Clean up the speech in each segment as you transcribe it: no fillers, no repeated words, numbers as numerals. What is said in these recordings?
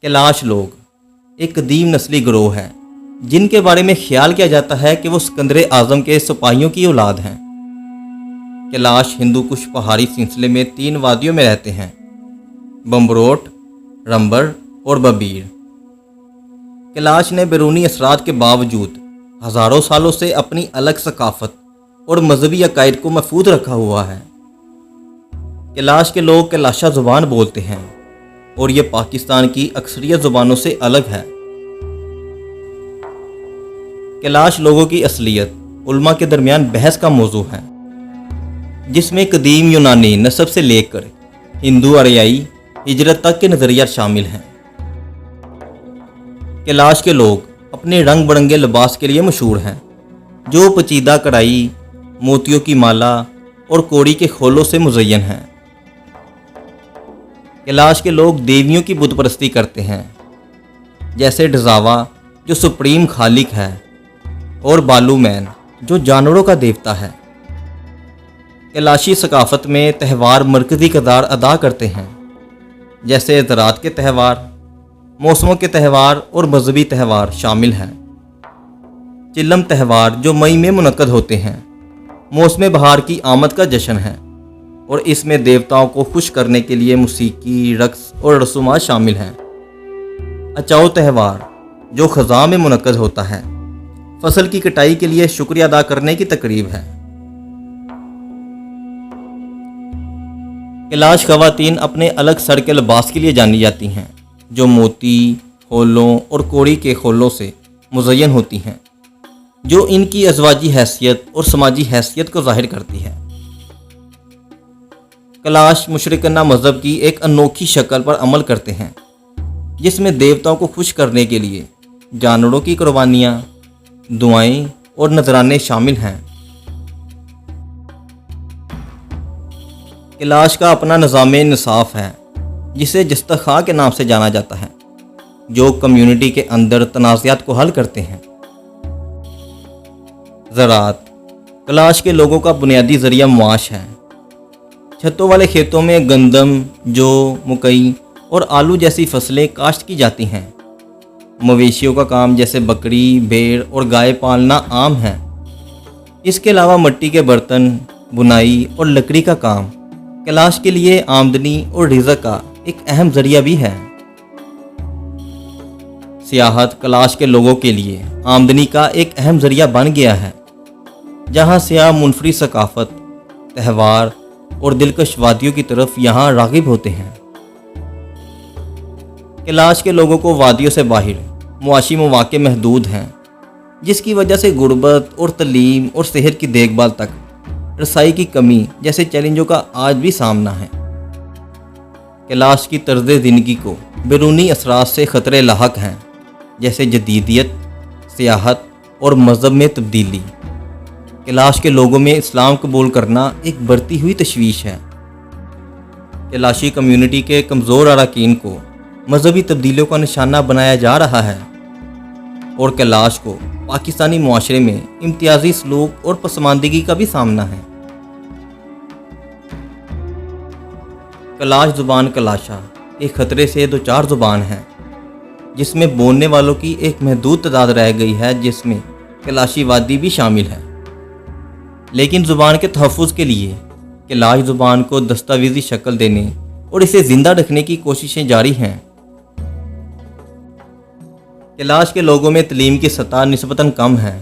कैलाश लोग एक कदीम नस्ली ग्रोह है जिनके बारे में ख्याल किया जाता है कि वो सिकंदर आज़म के सिपाहियों की औलाद हैं। कैलाश हिंदू कुश पहाड़ी सिलसिले में 3 वादियों में रहते हैं, बम्बरोट, रंबर और बबीर। कैलाश ने बैरूनी असरात के बावजूद हज़ारों सालों से अपनी अलग सकाफत और मजहबी अकायद को महफूज रखा हुआ है। कैलाश के लोग कैलाशा ज़ुबान बोलते हैं और ये पाकिस्तान की अक्सरियत ज़ुबानों से अलग है। कैलाश लोगों की असलियत उलमा के दरमियान बहस का मौजू है, जिसमें कदीम यूनानी नस्ब से लेकर हिंदू आर्याई हिजरत तक के नज़रिया शामिल हैं। कैलाश के लोग अपने रंग बिरंगे लिबास के लिए मशहूर हैं, जो पेचीदा कढ़ाई, मोतियों की माला और कोड़ी के खोलों से मुज़य्यन हैं। कैलाश के लोग देवियों की बुत परस्ती करते हैं, जैसे डजावा जो सुप्रीम खालिक है और बालूमैन जो जानवरों का देवता है। कैलाशी सकाफत में त्यौहार मरकज़ी किरदार अदा करते हैं, जैसे ज़रात के त्यौहार, मौसमों के त्यौहार और मजहबी त्यौहार शामिल हैं। चिल्लम त्यौहार जो मई में मुनक्कद होते हैं, मौसम बहार की आमद का जश्न है और इसमें देवताओं को खुश करने के लिए मौसीकी, रक्स और रसूमात शामिल हैं। अचाओ त्यौहार जो ख़ज़ां में मुनक्कद होता है, फसल की कटाई के लिए शुक्रिया अदा करने की तकरीब है। कैलाश ख़वातीन अपने अलग सर के लिबास के लिए जानी जाती हैं, जो मोती, खोलों और कोड़ी के खोलों से मुज़य्यन होती हैं, जो इनकी अज़वाजी हैसियत और समाजी हैसियत को ज़ाहिर करती है। कैलाश मुशरिकाना मज़हब की एक अनोखी शक्ल पर अमल करते हैं, जिसमें देवताओं को खुश करने के लिए जानवरों की कुर्बानियाँ, दुआएं और नजराने शामिल हैं। कैलाश का अपना निज़ाम इंसाफ है, जिसे जस्तखा के नाम से जाना जाता है, जो कम्युनिटी के अंदर तनाज़ात को हल करते हैं। ज़रात कैलाश के लोगों का बुनियादी ज़रिया मुआश है। छतों वाले खेतों में गंदम, जौ, मकई और आलू जैसी फसलें काश्त की जाती हैं। मवेशियों का काम जैसे बकरी, भेड़ और गाय पालना आम है। इसके अलावा मिट्टी के बर्तन, बुनाई और लकड़ी का काम कैलाश के लिए आमदनी और रिज़्क़ का एक अहम ज़रिया भी है। सियाहत कैलाश के लोगों के लिए आमदनी का एक अहम ज़रिया बन गया है, जहां सियाह मुनफरिद सकाफत, त्यौहार और दिलकश वादियों की तरफ यहाँ राग़िब होते हैं। कैलाश के लोगों को वादियों से बाहर मुआशी मौक़े महदूद हैं, जिसकी वजह से गुर्बत और तलीम और सेहत की देखभाल तक रसाई की कमी जैसे चैलेंजों का आज भी सामना है। कैलाश की तर्ज़ ज़िंदगी को बैरूनी असरात से ख़तरे लाहक हैं, जैसे जदीदियत, सियाहत और मज़हब में तब्दीली। कैलाश के लोगों में इस्लाम कबूल करना एक बढ़ती हुई तशवीश है। कैलाशी कम्युनिटी के कमज़ोर अरकान को मजहबी तब्दीलियों का निशाना बनाया जा रहा है और कैलाश को पाकिस्तानी मुआशरे में इम्तियाजी सलूक और पसमानदगी का भी सामना है। कैलाश ज़ुबान कैलाशा एक ख़तरे से दो चार ज़ुबान है, जिसमें बोलने वालों की एक महदूद तादाद रह गई है, जिसमें कैलाशी वादी भी शामिल है। लेकिन ज़ुबान के तहफ़्फ़ुज़ के लिए कैलाश ज़ुबान को दस्तावेज़ी शक्ल देने और इसे ज़िंदा रखने की कोशिशें जारी हैं। कैलाश के लोगों में तलीम की सतह निस्बतन कम है,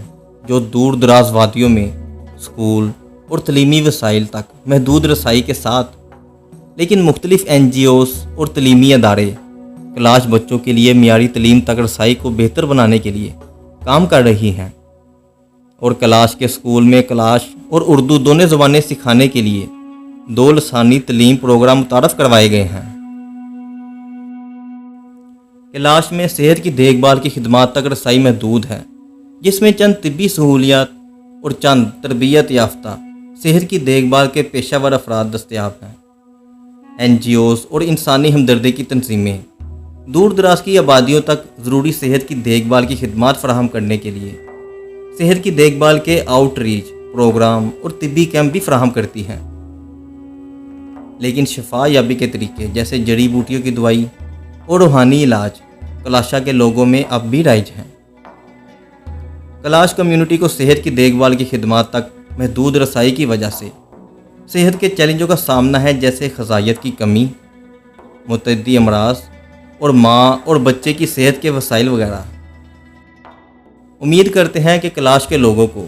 जो दूर दराज वादियों में स्कूल और तलीमी वसाइल तक महदूद रसाई के साथ, लेकिन मुख्तलिफ NGOs और तलीमी अदारे कैलाश बच्चों के लिए मियारी तलीम तक रसाई को बेहतर बनाने के लिए काम कर रही हैं और कैलाश के स्कूल में कैलाश और उर्दू दोनों ज़बानें सिखाने के लिए 2 लसानी तलीम प्रोग्राम मुतारफ़ करवाए गए हैं। कैलाश में सेहत की देखभाल की खिदमात तक रसाई महदूद है, जिसमें चंद तिब्बी सहूलियात और चंद तरबियत याफ्ता सेहत की देखभाल के पेशावर अफराद दस्तयाब हैं। NGOs और इंसानी हमदर्दी की तंजीमें दूर दराज की आबादियों तक ज़रूरी सेहत की देखभाल की खिदमात फराहम करने के लिए सेहत की देखभाल के आउटरीच प्रोग्राम और तिब्बी कैंप भी फराहम करती हैं। लेकिन शफा याबी के तरीके जैसे जड़ी बूटियों की दवाई और रूहानी इलाज کلاشا کے لوگوں میں اب بھی رائج ہیں۔ کلاش کمیونٹی کو صحت کی دیکھ بھال کی خدمات تک محدود رسائی کی وجہ سے صحت کے چیلنجوں کا سامنا ہے، جیسے غذائیت کی کمی، متعدی امراض اور ماں اور بچے کی صحت کے وسائل وغیرہ۔ امید کرتے ہیں کہ کلاش کے لوگوں کو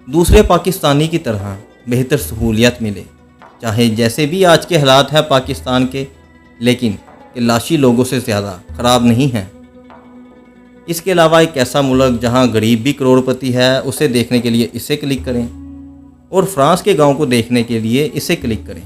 دوسرے پاکستانی کی طرح بہتر سہولیات ملے، چاہے جیسے بھی آج کے حالات ہیں پاکستان کے، لیکن کلاشی لوگوں سے زیادہ خراب نہیں ہیں۔ اس کے علاوہ ایک ایسا ملک جہاں غریب بھی کروڑ پتی ہے، اسے دیکھنے کے لیے اسے کلک کریں، اور فرانس کے گاؤں کو دیکھنے کے لیے اسے کلک کریں۔